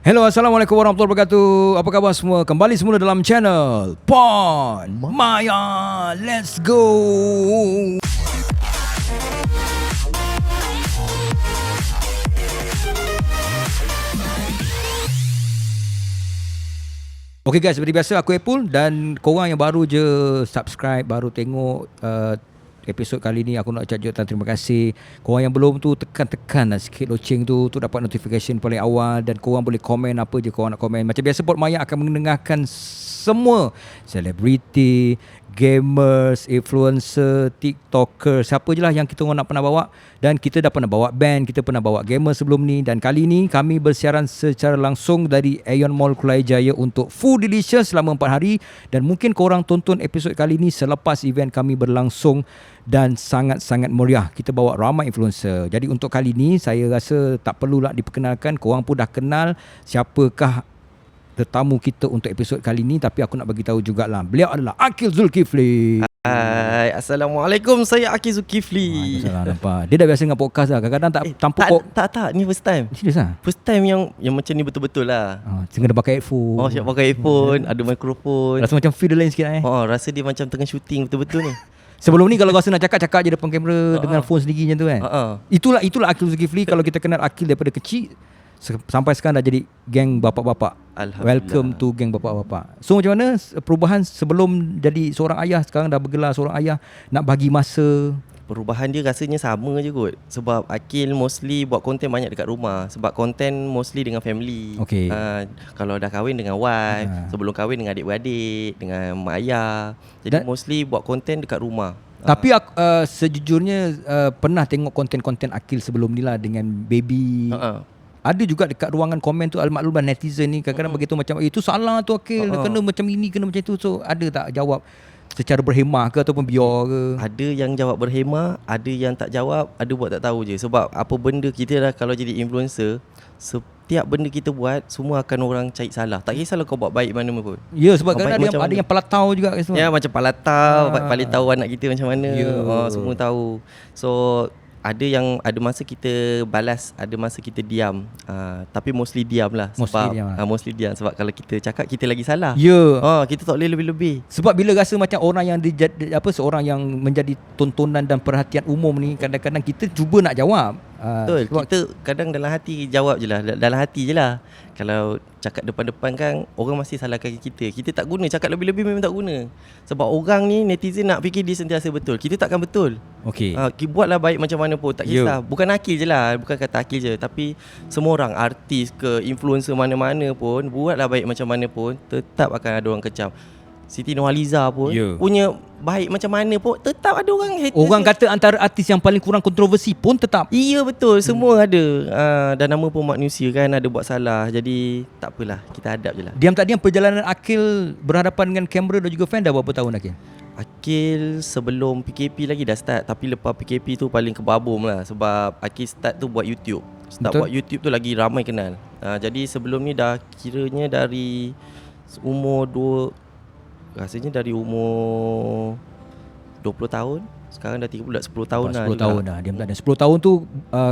Hello, Assalamualaikum warahmatullahi wabarakatuh. Apa khabar semua? Kembali semula dalam channel Pon Maya. Let's go. Okay guys, seperti biasa aku Apple dan korang yang baru je subscribe, baru tengok episod kali ni, aku nak ucapkan terima kasih. Korang yang belum tu tekan lah sikit loceng tu dapat notification paling awal, dan korang boleh komen apa je korang nak komen. Macam biasa Pod Maya akan mendengarkan semua selebriti, gamers, influencer, tiktoker, siapa je lah yang kita orang nak pernah bawa. Dan kita dah pernah bawa band, kita pernah bawa gamer sebelum ni. Dan kali ni kami bersiaran secara langsung dari Aeon Mall Kelai Jaya untuk Food Delicious selama 4 hari. Dan mungkin korang tonton episod kali ni selepas event kami berlangsung dan sangat-sangat meriah. Kita bawa ramai influencer. Jadi untuk kali ni saya rasa tak perlulah diperkenalkan, korang pun dah kenal siapakah tetamu kita untuk episod kali ni. Tapi aku nak bagi tahu jugalah, beliau adalah Aqil Zulkifli. Hai, Assalamualaikum, saya Aqil Zulkifli. Nampak dia dah biasa dengan podcast lah. Kadang-kadang tak tampuk Tak, ni first time. Serius lah? First time yang macam ni betul-betul lah. Tengah dah pakai headphone. Oh, siap pakai headphone, ada mikrofon. Rasa macam feel dia lain sikit Rasa dia macam tengah shooting betul-betul ni. Sebelum ni kalau rasa nak cakap je depan kamera dengan phone sendiri macam tu kan. Itulah Aqil Zulkifli. Kalau kita kenal Aqil daripada kecil sampai sekarang dah jadi geng bapak-bapak. Welcome to geng bapak-bapak. So macam mana perubahan sebelum jadi seorang ayah, sekarang dah bergelar seorang ayah, nak bagi masa? Perubahan dia rasanya sama je kot. Sebab Aqil mostly buat konten banyak dekat rumah. Sebab konten mostly dengan family. Okay. Kalau dah kahwin dengan wife, sebelum kahwin dengan adik-beradik, dengan mak ayah. Jadi mostly buat konten dekat rumah. Tapi sejujurnya pernah tengok konten-konten Aqil sebelum ni lah dengan baby. Ada juga dekat ruangan komen tu, al-maklumlah netizen ni kadang-kadang begitu macam itu salah tu Aqil, kena macam ini, kena macam itu. So ada tak jawab secara berhemah ke ataupun biar ke? Ada yang jawab berhemah, ada yang tak jawab, ada buat tak tahu je. Sebab apa benda kita dah kalau jadi influencer, setiap benda kita buat semua akan orang cari salah. Tak kisahlah kau buat baik mana pun. Ya, sebab kadang ada yang palatau juga semua. Ya, macam palatau, paling tahu anak kita macam mana. Semua tahu. So ada yang ada masa kita balas, ada masa kita diam. Tapi mostly diam lah. Mostly diam sebab kalau kita cakap kita lagi salah. Kita tak boleh lebih-lebih. Sebab bila rasa macam orang yang seorang yang menjadi tontonan dan perhatian umum ni, kadang-kadang kita cuba nak jawab. Betul. Kita kadang dalam hati jawab je lah. Dalam hati je lah. Kalau cakap depan-depan kan, orang masih salahkan kita. Kita tak guna. Cakap lebih-lebih memang tak guna. Sebab orang ni, netizen nak fikir dia sentiasa betul. Kita takkan betul. Okay. Buatlah baik macam mana pun, tak kisah. Bukan Aqil je lah. Bukan kata Aqil je. Tapi semua orang, artis ke, influencer mana-mana pun, buatlah baik macam mana pun, tetap akan ada orang kecam. Siti Nurhaliza pun punya baik macam mana pun tetap ada orang hater. Orang kata antara artis yang paling kurang kontroversi pun tetap. Iya betul, semua ada. Dan nama pun manusia kan, ada buat salah. Jadi tak apalah, kita hadap je lah. Diam tak diam perjalanan Aqil berhadapan dengan kamera dan juga fan dah berapa tahun Aqil? Aqil sebelum PKP lagi dah start. Tapi lepas PKP tu paling kebabum lah. Sebab Aqil start tu buat YouTube. Buat YouTube tu lagi ramai kenal. Jadi sebelum ni dah kiranya dari umur rasanya dari umur 20 tahun. Sekarang dah 10 tahun dah. 10 tahun dah. Diam tak ada. 10 tahun tu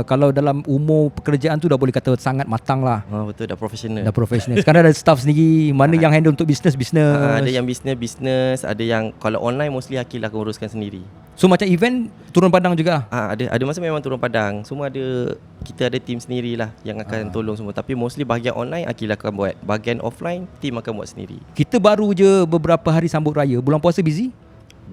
kalau dalam umur pekerjaan tu dah boleh kata sangat matang lah. Betul, dah profesional. Sekarang ada staff sendiri. Mana yang handle untuk bisnes. Ada yang bisnes. Ada yang kalau online mostly Aqil akan uruskan sendiri. So macam event turun padang juga? Ada masa memang turun padang. Semua ada, kita ada team sendirilah yang akan tolong semua. Tapi mostly bahagian online Aqil akan buat. Bahagian offline team akan buat sendiri. Kita baru je beberapa hari sambut raya. Bulan puasa busy?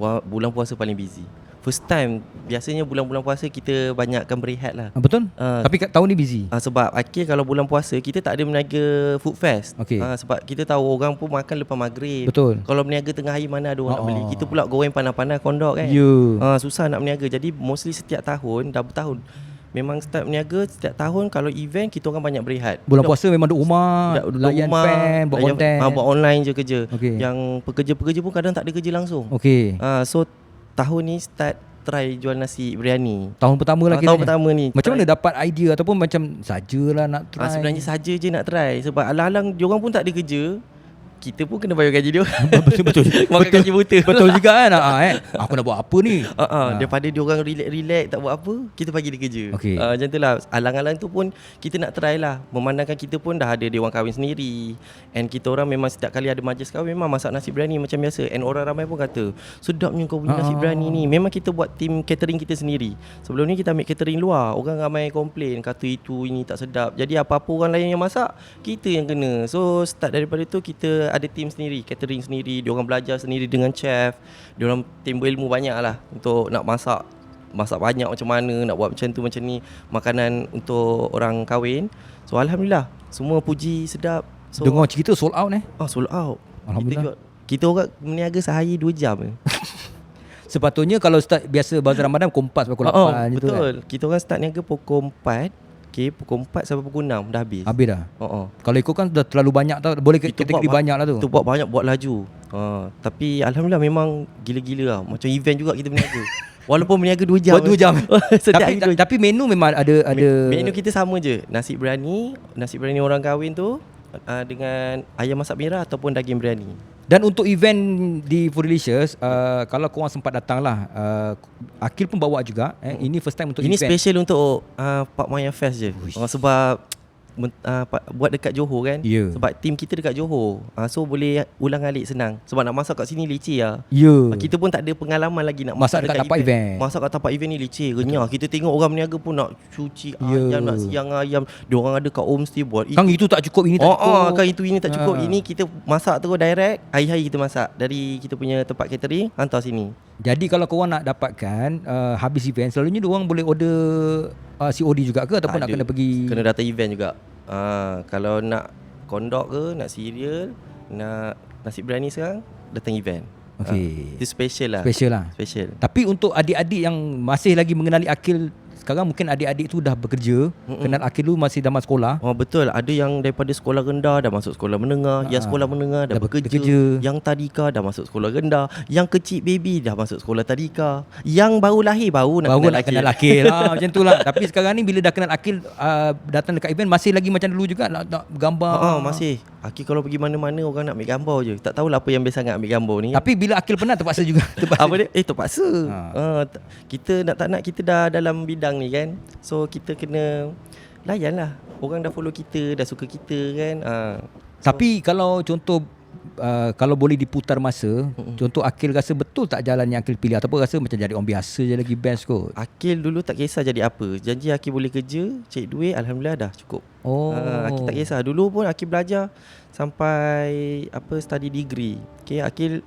Bulan puasa paling busy. First time. Biasanya bulan-bulan puasa kita banyakkan berehat lah. Betul? Tapi tahun ni busy? Sebab Aqil kalau bulan puasa kita tak ada meniaga food fest. Sebab kita tahu orang pun makan lepas maghrib. Betul. Kalau meniaga tengah hari mana ada orang nak beli. Kita pula goreng panas-panas kondok kan. Susah nak meniaga. Jadi mostly setiap tahun, dah bertahun memang start meniaga. Setiap tahun kalau event kita orang banyak berehat. Bulan puasa memang duduk rumah, layan fan, buat konten. Buat online je kerja. Yang pekerja-pekerja pun kadang tak ada kerja langsung. So tahun ni start try jual nasi biryani. Tahun pertama lagi. Tahun pertama ni. Macam mana dapat idea ataupun macam sajalah nak try? Sebenarnya saja je nak try. Sebab alang-alang diorang pun tak ada kerja. kita pun kena bayar gaji dia. Betul. Makan gaji buta. Betul juga kan. Aku nak buat apa ni? Daripada dia orang relax tak buat apa, kita bagi dia kerja. Okey. Macam tu lah. Alang-alang tu pun kita nak try lah. Memandangkan kita pun dah ada dewan kahwin sendiri. And kita orang memang setiap kali ada majlis kahwin memang masak nasi biryani macam biasa. And orang ramai pun kata, sedapnya kau punya nasi biryani ni. Memang kita buat tim catering kita sendiri. Sebelum ni kita ambil catering luar. Orang ramai komplain, kata itu ini tak sedap. Jadi apa-apa orang lain yang masak, kita yang kena. So start daripada tu kita ada tim sendiri, catering sendiri. Diorang belajar sendiri dengan chef. Diorang timbul ilmu banyak lah untuk nak masak banyak macam mana, nak buat macam tu macam ni, makanan untuk orang kahwin. So alhamdulillah, semua puji sedap. So Dengar cerita sold out sold out. Alhamdulillah. Kita orang meniaga sehari 2 jam je. Sepatutnya kalau start biasa bazar Ramadan pukul 4 sampai pukul 8 gitu betul. kan. Kita orang start niaga pukul 4. Pukul 4 sampai pukul 6 dah habis. Habis dah. Kalau ikut kan dah terlalu banyak tau. Boleh kategori banyak lah tu. Kita buat banyak, buat laju. Tapi alhamdulillah memang gila-gila lah. Macam event juga kita berniaga. Walaupun berniaga 2 jam. Buat 2 jam. tapi menu memang ada menu kita sama je. Nasi biryani orang kahwin tu dengan ayam masak merah ataupun daging biryani. Dan untuk event di Foodlicious, kalau korang sempat datang lah, Akil pun bawa juga. Ini first time untuk ini event. special untuk Pak Maya Fest je. Sebab buat dekat Johor kan. Sebab tim kita dekat Johor. So boleh ulang alik senang. Sebab nak masak kat sini leceh lah. Kita pun tak ada pengalaman lagi nak masak dekat tempat event. Masak kat tempat event ni leceh, renyah. Kita tengok orang berniaga pun nak cuci ayam, nak siang ayam. Diorang ada kat homestay buat itu tak cukup, ini tak cukup. Kan itu ini tak cukup. Ini kita masak terus direct. Hari-hari kita masak dari kita punya tempat catering hantar sini. Jadi kalau korang nak dapatkan habis event, selalunya diorang boleh order COD juga ke ataupun nak kena pergi? Kena datang event juga. Kalau nak kondok ke, nak cereal, nak nasi biryani sekarang, datang event. Itu special lah. Special. Tapi untuk adik-adik yang masih lagi mengenali Akil sekarang, mungkin adik-adik tu dah bekerja, kenal Akil tu masih dalam sekolah. Betul, ada yang daripada sekolah rendah dah masuk sekolah menengah, yang sekolah menengah dah bekerja, yang tadika dah masuk sekolah rendah, yang kecil baby dah masuk sekolah tadika, yang baru lahir baru nak kenal Akil. Macam tu lah. Tapi sekarang ni bila dah kenal Akil, datang dekat event masih lagi macam dulu juga nak gambar. Masih. Akil kalau pergi mana-mana orang nak ambil gambar je. Tak tahulah apa yang biasa nak ambil gambar ni. Tapi bila Akil pernah terpaksa juga. Apa dia? Terpaksa. Kita nak tak nak, kita dah dalam bidang ni kan. So kita kena layan lah. Orang dah follow kita, dah suka kita kan. Tapi kalau contoh kalau boleh diputar masa, contoh Akil rasa betul tak jalan yang Akil pilih, ataupun rasa macam jadi orang biasa je lagi best kot? Akil dulu tak kisah jadi apa. Janji Akil boleh kerja, cari duit, alhamdulillah dah cukup. Akil tak kisah. Dulu pun Akil belajar sampai study degree. Akil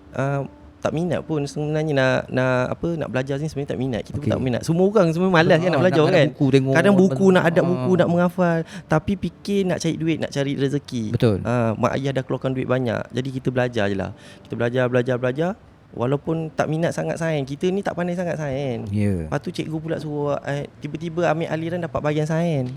tak minat pun sebenarnya nak belajar ni, sebenarnya tak minat. Kita pun tak minat. Semua orang semua malas kan nak belajar kan. Kadang buku nak adap buku, nak menghafal, tapi fikir nak cari duit, nak cari rezeki. Betul. Mak ayah dah keluarkan duit banyak. Jadi kita belajar je lah. Kita belajar. Walaupun tak minat sangat sains, kita ni tak pandai sangat sains. Lepas tu cikgu pula suruh tiba-tiba ambil aliran dapat bahagian sains.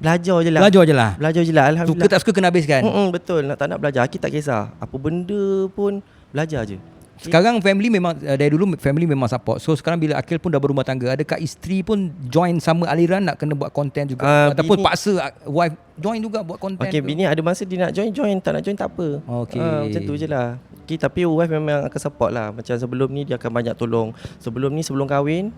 Belajar je lah. Alhamdulillah. Suka tak suka kena habiskan. Betul. Tak nak belajar, Akil tak kisah. Apa benda pun belajar je. Sekarang family memang dari dulu family memang support. So sekarang bila Akil pun dah berumah tangga, adakah isteri pun join sama aliran nak kena buat konten juga, ataupun paksa wife join juga buat konten? Bini ada masa dia nak join, tak nak join tak apa. Macam tu je lah. Tapi wife memang akan support lah. Macam sebelum ni dia akan banyak tolong. Sebelum kahwin,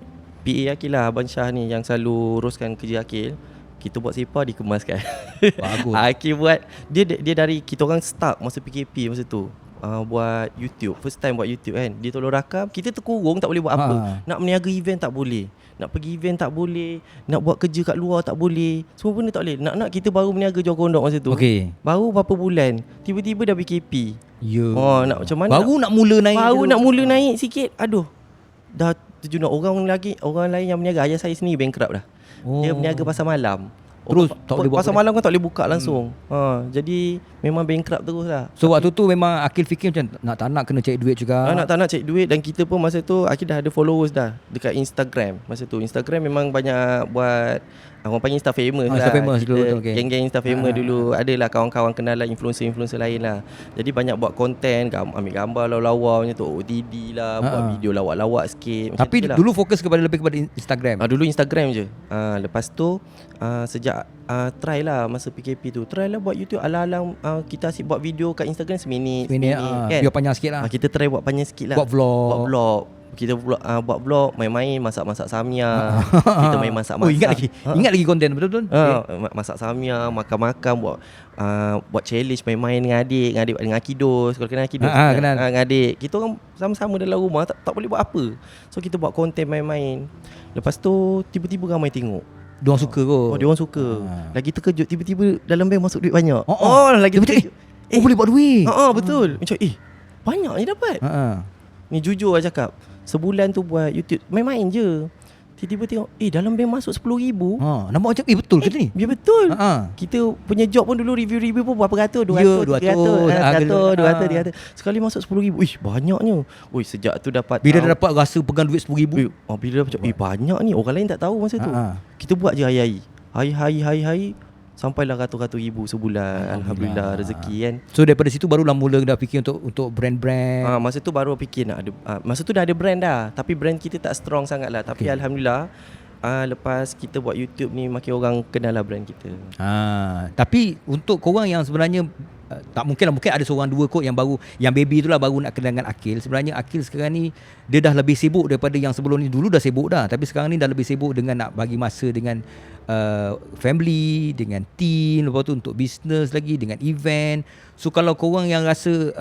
PA Akil lah, Abang Syah ni yang selalu uruskan kerja Akil. Kita buat sepa, dikemaskan. Bagus. Akil buat dia dari kita orang start masa PKP masa tu. Buat YouTube, first time buat YouTube kan. Dia tolong rakam, kita terkurung tak boleh buat apa. Nak meniaga event tak boleh, nak pergi event tak boleh, nak buat kerja kat luar tak boleh, semua benda tak boleh. Nak kita baru meniaga jual kondok masa tu. Baru berapa bulan, tiba-tiba dah PKP. Nak macam mana? Baru nak mula naik sikit. Aduh, dah terjun orang lain yang meniaga. Ayah saya sendiri bankrupt dah. Dia meniaga pasar malam. Terus tak boleh buat pasar malam kan tak boleh buka langsung. Jadi memang bankrupt terus lah. So waktu tu memang Akil fikir macam tak nak kena cari duit juga. Nak cari duit. Dan kita pun masa tu Akil dah ada followers dah dekat Instagram. Masa tu Instagram memang banyak buat, orang panggil Insta famous lah. Insta famous dulu, geng-geng Insta famous dulu. Adalah kawan-kawan kenalan influencer lain lah. Jadi banyak buat konten, ambil gambar lawa-lawa macam tu, OTD lah, buat video lawak-lawak sikit. Tapi dulu fokus lebih kepada Instagram. Dulu Instagram je. Lepas tu sejak ajak try lah masa PKP tu. Try lah buat YouTube alang-alang kita asyik buat video kat Instagram seminit kan. Biar panjang sikit lah. Kita try buat panjang sikit lah. Buat vlog. Kita buat vlog, main-main, masak-masak samyang. Kita main masak-masak. Ingat lagi konten betul-betul. Masak samyang, makan-makan, buat challenge, main-main dengan adik dengan Akidos. Kalau kenal Akidos, kenal. Dengan adik. Kita orang sama-sama dalam rumah, tak boleh buat apa. So kita buat konten main-main. Lepas tu tiba-tiba ramai tengok. Diorang suka kot. Diorang suka. Lagi terkejut, tiba-tiba dalam bank masuk duit banyak. Lagi terkejut. Boleh buat duit. Betul. Macam banyak je dapat. Ni jujur lah cakap. Sebulan tu buat YouTube main-main je. Tiba-tiba tengok dalam bank masuk 10,000. Nampak macam betul ke ni? Ya betul. Kita punya job pun dulu review pun berapa ratus, 200, 300. Sekali masuk 10,000. Banyaknya. Sejak tu dapat. Bila dah dapat rasa pegang duit 10,000. Bila dah macam banyak ni. Orang lain tak tahu masa tu. Kita buat je hari-hari. Sampailah ratus-ratus ribu sebulan. Alhamdulillah rezeki kan. So daripada situ barulah mula dah fikir untuk brand-brand. Masa tu baru fikir nak ada. Masa tu dah ada brand dah. Tapi brand kita tak strong sangat lah. Tapi Alhamdulillah lepas kita buat YouTube ni makin orang kenal lah brand kita. Tapi untuk korang yang sebenarnya tak mungkin ada seorang dua kot yang baru, yang baby tu lah baru nak kenal dengan Aqil. Sebenarnya Aqil sekarang ni dia dah lebih sibuk daripada yang sebelum ni. Dulu dah sibuk dah, tapi sekarang ni dah lebih sibuk dengan nak bagi masa dengan family, dengan team, lepas tu untuk business lagi, dengan event. So kalau korang yang rasa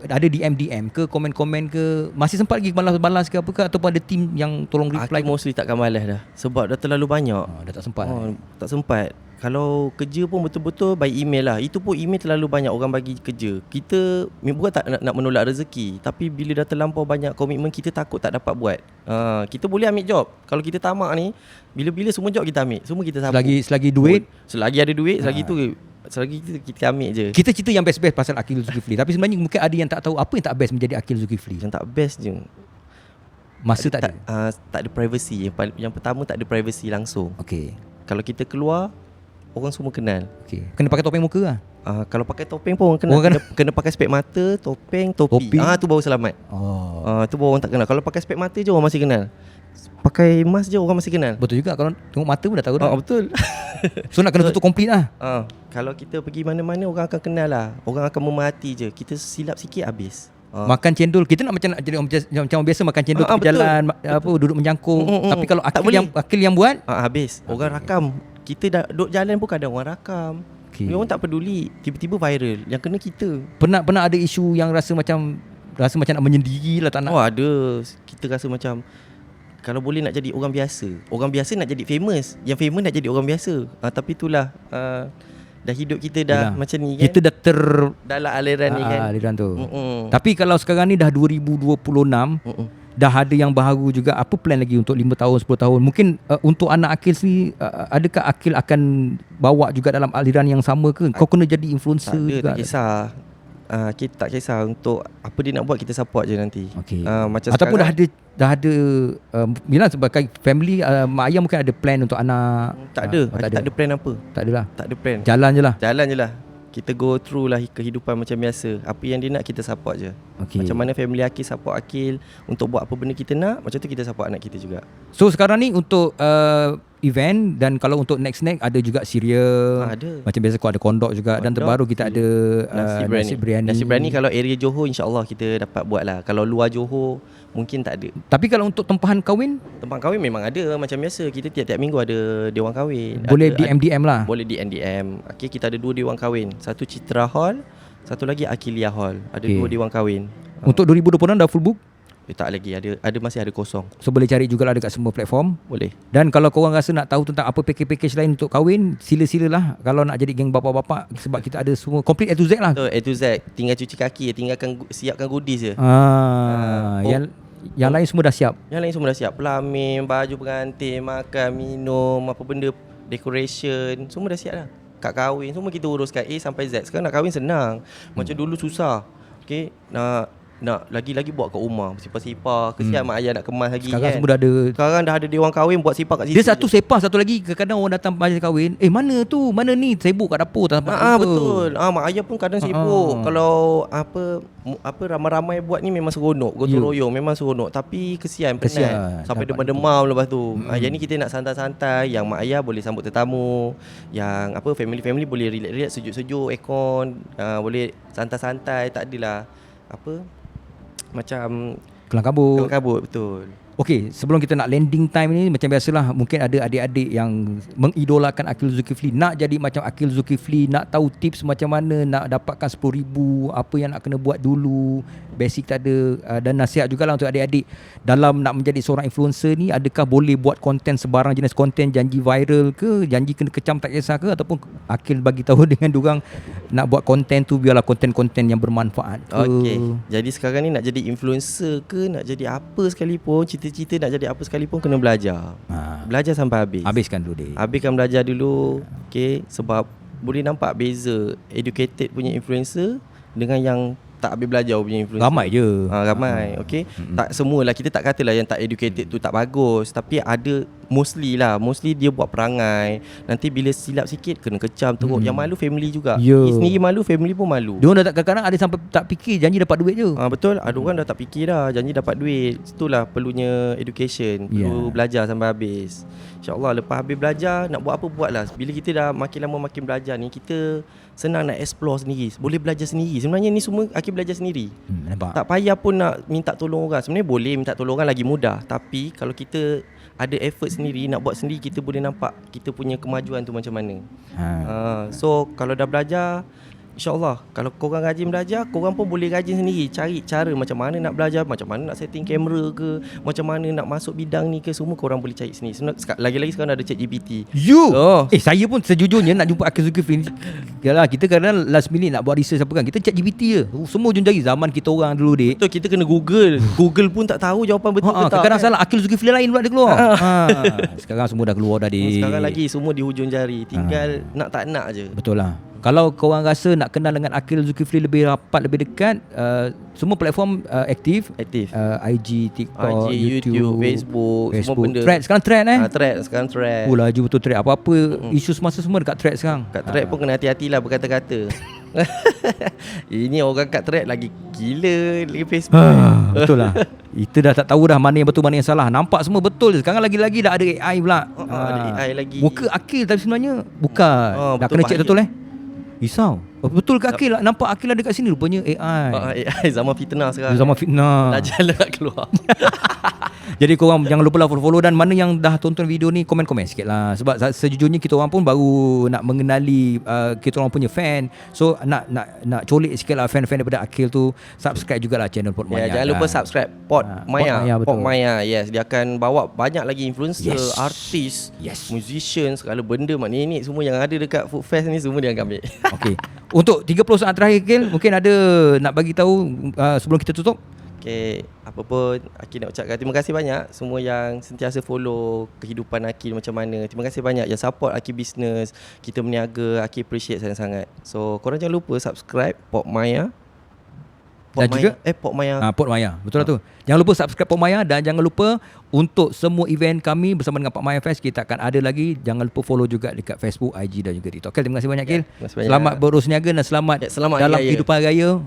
ada DM ke, komen-komen ke, masih sempat lagi balas-balas ke apa ke, ataupun ada team yang tolong reply? Aku mostly takkan balas dah. Sebab dah terlalu banyak. Dah tak sempat. Tak sempat. Kalau kerja pun betul-betul by email lah. Itu pun email terlalu banyak orang bagi kerja. Kita bukan tak nak menolak rezeki, tapi bila dah terlampau banyak komitmen, kita takut tak dapat buat. Kita boleh ambil job. Kalau kita tamak ni, bila-bila semua job kita ambil. Semua kita sapu. Selagi duit, selagi ada duit, selagi kita ambil je. Kita cerita yang best-best pasal Aqil Zulkifli. Tapi sebenarnya mungkin ada yang tak tahu apa yang tak best menjadi Aqil Zulkifli. Yang tak best je masa tak ada. Tak ada privacy. Yang pertama tak ada privacy langsung. Okey. Kalau kita keluar, orang semua kenal. Okey. Kena pakai topeng muka lah. Kalau pakai topeng pun orang kenal. Kena pakai spek mata, topi. Tu baru selamat. Tu baru orang tak kenal. Kalau pakai spek mata je orang masih kenal. Pakai mask je orang masih kenal. Betul juga. Kalau tengok mata pun dah tahu dah. Betul. So nak kena tutup komplit lah. Kalau kita pergi mana-mana, orang akan kenal lah. Orang akan memerhati je. Kita silap sikit habis. Makan cendol, kita nak macam macam biasa makan cendol tepi jalan, duduk menjangkung. Tapi kalau Aqil yang buat, habis. Orang rakam. Kita dah duduk jalan pun kadang orang rakam. Orang tak peduli. Tiba-tiba viral. Yang kena kita. Pernah ada isu yang rasa macam nak menyendiri lah, tak nak? Ada. Kita rasa macam kalau boleh nak jadi orang biasa. Orang biasa nak jadi famous. Yang famous nak jadi orang biasa. Tapi itulah dah hidup kita dah macam ni kan. Kita dah dalam aliran ni kan. Aliran tu. Tapi kalau sekarang ni dah 2026, dah ada yang baru juga. Apa plan lagi untuk 5 tahun, 10 tahun? Mungkin untuk anak Aqil ni, adakah Aqil akan bawa juga dalam aliran yang sama ke? Kau kena jadi influencer juga? Tak kisah. Kita tak kisah untuk apa dia nak buat, kita support je nanti. Macam ataupun dah ada bila sebagai family, mak ayah mungkin ada plan untuk anak? Tak ada. Tak ada plan apa. Tak adalah. Tak ada plan. Jalan je lah. Kita go through lah kehidupan macam biasa. Apa yang dia nak kita support je. Macam mana family Aqil support Aqil untuk buat apa benda kita nak, macam tu kita support anak kita juga. So sekarang ni untuk event, dan kalau untuk next ada juga cereal. Ada. Macam biasa kau ada kondok juga. Dan terbaru kita ada nasi biryani. Nasi biryani kalau area Johor insya-Allah kita dapat buat lah. Kalau luar Johor mungkin tak ada. Tapi kalau untuk tempahan kahwin? Tempahan kahwin memang ada. Macam biasa kita tiap-tiap minggu ada dewan kahwin. Boleh DM lah. Boleh DM. Kita ada 2 dewan kahwin. Satu Citra Hall, satu lagi Aqilia Hall. Ada 2 dewan kahwin. Untuk 2026 dah full book? Tak lagi, masih ada kosong. So boleh cari jugalah dekat semua platform. Boleh. Dan kalau korang rasa nak tahu tentang apa package lain untuk kahwin, sila-silalah. Kalau nak jadi geng bapa-bapa, sebab kita ada semua complete A to Z lah. A to Z. Tinggal cuci kaki, siapkan goodies je. Yang lain semua dah siap. Yang lain semua dah siap. Pelamin, baju pengantin, makan, minum, apa benda, decoration, semua dah siap dah. Kad kahwin semua kita uruskan A sampai Z. Sekarang nak kahwin senang. Macam dulu susah. nak lagi-lagi buat kat rumah, sipar-sipar. Kesian mak ayah nak kemas lagi Sekarang kan. semua dah ada. Sekarang dah ada dewan kahwin buat sipar kat situ. Dia satu sepah, satu lagi kadang-kadang orang datang majlis kahwin, mana tu, mana ni, sibuk kat dapur tak sempat jumpa. Betul. Mak ayah pun kadang sibuk. Kalau apa ramai-ramai buat ni memang seronok, gotong royong memang seronok, tapi kesian penat sampai demam-demam lepas tu. Yang ni kita nak santai-santai, yang mak ayah boleh sambut tetamu, yang family boleh relax-relax, sejuk-sejuk aircon, boleh santai-santai, tak adalah macam kelang kabut. Betul. Okey, sebelum kita nak landing time ni, macam biasalah, mungkin ada adik-adik yang mengidolakan Aqil Zulkifli, nak jadi macam Aqil Zulkifli, nak tahu tips macam mana nak dapatkan 10,000, apa yang nak kena buat dulu, basic tak ada, dan nasihat jugalah untuk adik-adik dalam nak menjadi seorang influencer ni, adakah boleh buat konten sebarang jenis konten, janji viral ke, janji kena kecam tak kisah ke, ataupun Aqil bagi tahu dengan diorang nak buat konten tu biarlah konten-konten yang bermanfaat ke. Okey. Jadi sekarang ni nak jadi influencer ke, nak jadi apa sekalipun, cita-cita nak jadi apa sekalipun, kena belajar. Belajar sampai habis. Habiskan dulu deh. Habiskan belajar dulu. Okey, sebab boleh nampak beza educated punya influencer dengan yang tak habis belajar punya influencer. Ramai je. Ramai. Okey. Tak semualah, kita tak katalah yang tak educated tu tak bagus, tapi ada mostly dia buat perangai. Nanti bila silap sikit kena kecam teruk. Yang malu family juga. Dia sendiri malu, family pun malu. Dia orang dah kadang-kadang ada sampai tak fikir janji dapat duit je. Betul. Ada orang dah tak fikir dah, janji dapat duit. Itulah perlunya education. Perlu belajar sampai habis. InsyaAllah lepas habis belajar, nak buat apa buatlah. Bila kita dah makin lama makin belajar ni, kita senang nak explore sendiri. Boleh belajar sendiri. Sebenarnya ni semua Aqil belajar sendiri. Nampak? Tak payah pun nak minta tolong orang. Sebenarnya boleh minta tolong orang, lagi mudah. Tapi kalau kita ada effort sendiri, nak buat sendiri, kita boleh nampak kita punya kemajuan tu macam mana. So kalau dah belajar, InsyaAllah kalau korang rajin belajar, korang pun boleh rajin sendiri. Cari cara macam mana nak belajar, macam mana nak setting kamera ke, macam mana nak masuk bidang ni ke, semua korang boleh cari sendiri. Lagi-lagi sekarang ada ChatGPT. Saya pun sejujurnya nak jumpa Aqil Zulkifli ni, yalah, kita kadang last minute nak buat research apa kan, kita ChatGPT je. Semua ujung jari. Zaman kita orang dulu dek, betul, kita kena Google. Google pun tak tahu jawapan betul ke tak. Kadang-kadang salah, Aqil Zulkifli lain pula dia keluar. Sekarang semua dah keluar dah dek. Sekarang lagi semua di hujung jari. Tinggal nak tak nak je. Betul lah. Kalau korang rasa nak kenal dengan Aqil Zulkifli lebih rapat, lebih dekat, semua platform aktif. IG, TikTok, YouTube, Facebook, semua benda. Thread sekarang Sekarang thread. Laju betul thread. Apa-apa isu semasa semua dekat thread sekarang. Kat thread pun kena hati-hatilah berkata-kata. Ini orang kat thread lagi gila lagi Facebook. Betul lah. Kita dah tak tahu dah mana yang betul, mana yang salah. Nampak semua betul je. Sekarang lagi-lagi dah ada AI pula. Ada AI lagi. Muka Aqil tapi sebenarnya bukan. Dah kena check betul risau. Betul ke Aqil? Nampak Aqil ada kat sini, rupanya AI. AI zaman fitnah sekarang. Zaman fitnah. Dah jalan nak keluar. Jadi korang jangan lupa lah follow. Dan mana yang dah tonton video ni, komen-komen sikit lah. Sebab sejujurnya kita orang pun baru nak mengenali kita orang punya fan. So nak colik sikit lah fan-fan daripada Aqil tu. Subscribe jugalah channel Pod Maya. Jangan lupa subscribe Pod Maya. Pod Maya, yes. Dia akan bawa banyak lagi influencer, artis, musician, segala benda mak nenek semua yang ada dekat Food Fest ni, semua dia akan ambil. Okey. Untuk 30 saat terakhir Aqil, mungkin ada nak bagi tahu sebelum kita tutup? Okay, apa pun Aqil nak ucapkan terima kasih banyak semua yang sentiasa follow kehidupan Aqil macam mana. Terima kasih banyak yang support Aqil Business. Kita berniaga, Aqil appreciate sangat-sangat. So korang jangan lupa subscribe Pod Maya. Dan juga Pod Maya. Pod Maya. Betul lah tu. Jangan lupa subscribe Pod Maya, dan jangan lupa untuk semua event kami bersama dengan Pod Maya Fest, kita akan ada lagi. Jangan lupa follow juga dekat Facebook, IG dan juga TikTok. Okay, terima kasih banyak Aqil. Selamat berurus niaga dan selamat dalam kehidupan raya.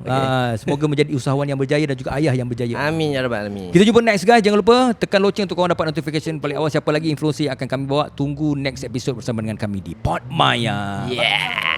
Semoga menjadi usahawan yang berjaya dan juga ayah yang berjaya. Amin ya rabbal alamin. Kita jumpa next guys. Jangan lupa tekan loceng untuk korang dapat notification paling awal siapa lagi influencer yang akan kami bawa. Tunggu next episode bersama dengan kami di Pod Maya. Yeah.